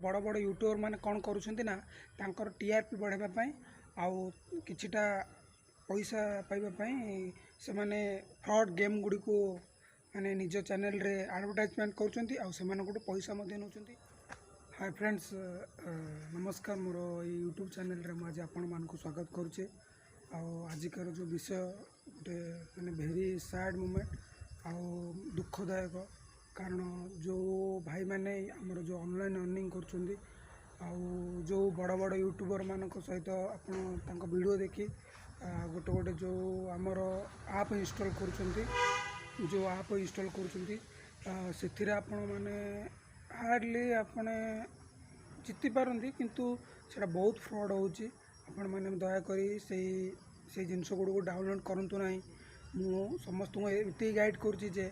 बड़ बड़ यूट्यूबर मैंने कौन करुँच ना तांकर टीआरपी बढ़ावाई आउ किछिटा पैसा पाइबापी से माने फ्रॉड गेम गुड़ी को माने निज चैनल रे एडवर्टाइजमेंट कर पैसा नौ। हाय फ्रेंड्स, नमस्कार। मोर यूट्यूब चैनल रे आज आपण मान को स्वागत करुचे। आजिकार जो विषय गोटे माने भेरी सैड मोमेंट आउ दुखदायक, कारण जो भाई मैंने आमर जो ऑनलाइन अर्निंग कर जो बड़ बड़ यूट्यूबर मान सहित आप वीडियो देखी गोटे गोटे जो आमर आप इंस्टॉल कर आपण मैंने हार्डली आपने जीति पारती, किंतु से बहुत फ्रॉड होची। आपण मैंने दयाकोरी से जिनस गुड़ को डाउनलोड करूँ ना। मु समस्त को ये गाइड करुँची जे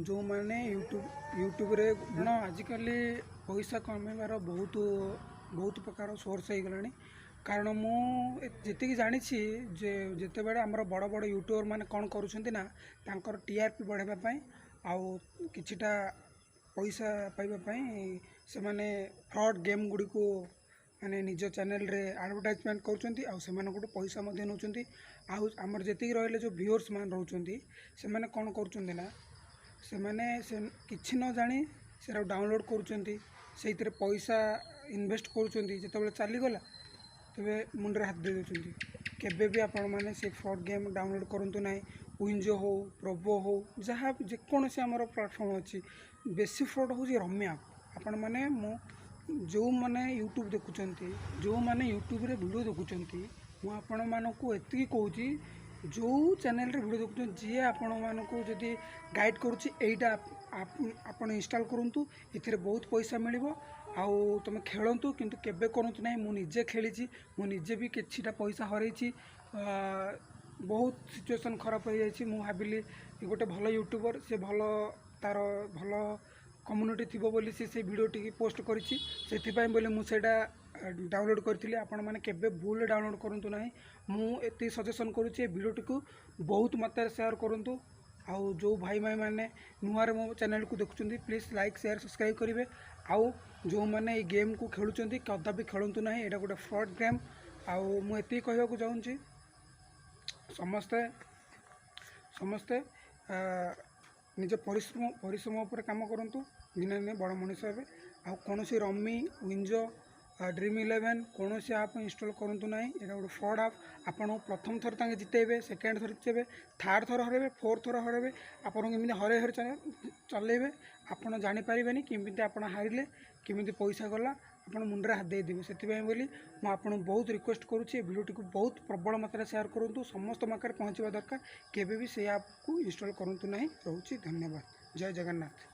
जो मैंने यूट्यूब रे आजिकल पैसा कमेबार बहुत बहुत प्रकार सोर्स हो गलानी। कारण मुझे जानी जे जिते बड़े आमर बड़ बड़ यूट्यूबर मैंने कौन करुँच ना तांकर टीआरपी बढ़ावाई आउ किछिटा पैसा पाइबापी से माने फ्रॉड गेम गुड़ी को माने निज चैनल रे एडवर्टाइजमेंट कर पैसा नौ। आमर जी रही जो व्यूअर्स मान रोचे से माने कौन करुँच ना से माने से किछि न जानी से डाउनलोड कर पैसा इन्वेस्ट कर चलीगला तेरे मुंडे हाथ दे दूसरी। केबे भी आपण मैंने से फ्रॉड गेम डाउनलोड करूँ ना। विंजो हो, प्रोबो हो, जहाँ जेकोसी आमर प्लेटफॉर्म अच्छी बेसी फ्रॉड हो रमी आप। आपण मैंने जो मैंने यूट्यूब देखुंत, जो मैंने यूट्यूब रे वीडियो देखुंत, मुझे मानक एति कहूँ जो चैनल रे वीडियो देखुं जी आपण मानक जदि गाइड करुँचा आप इंस्टॉल करूँ, ये बहुत पैसा मिल आउ तुम खेलतु, किंतु केबे करूँ ना। मुझे खेली मुझे भी किछिटा पैसा हरई, बहुत सिचुएशन खराब हो जाए। भाविली गोटे भल यूट्यूबर से भल तार भल कम्युनिटी थी बोली से वीडियो टी पोस्ट करी बोले मुझे डाउनलोड करी। आपण मैंने केबे भूल डाउनलोड करूँ ना। मुझे सजेसन करुँचे वीडियो टी को बहुत मात्रा शेयर करूँ। आउ जो भाई भाई मैंने नुआरे मो चैनल को देखुं प्लीज लाइक शेयर सब्सक्राइब करेंगे। आउ जो मैंने ये गेम को खेलुंट कदापि खेलतु ना, यहाँ गोटे फ्रॉड गेम। आउ मुझे कहवाक चाहूँगी समस्ते समस्ते निज परिश्रम उपर काम करूँ, दिने दिने बड़ मनीष हे। आ कौन रमी, विंजो, ड्रीम11 कौन सी आप इंस्टॉल करूँ ना। यहाँ गोटे फ्रॉड आप। आपन प्रथम थर तांगे जितेबे, सेकेंड थर जितेबे, थर्ड थर हरेबे, फोर्थ थर हरेबे। आपन केमी हरे हरे चलेबे आपन जानीपारे केमी आप हारिले केमी पैसा गला आपन मुंडे हाथ देदेवे। से बोली मुझे बहुत रिक्वेस्ट करुँचे वीडियोटी को बहुत प्रबल मात्रा शेयर करूँ, समस्त मात्रा पहुँचवा दरकार। केबे भी से ऐप को इंस्टॉल करूँ ना। रोचे धन्यवाद। जय जगन्नाथ।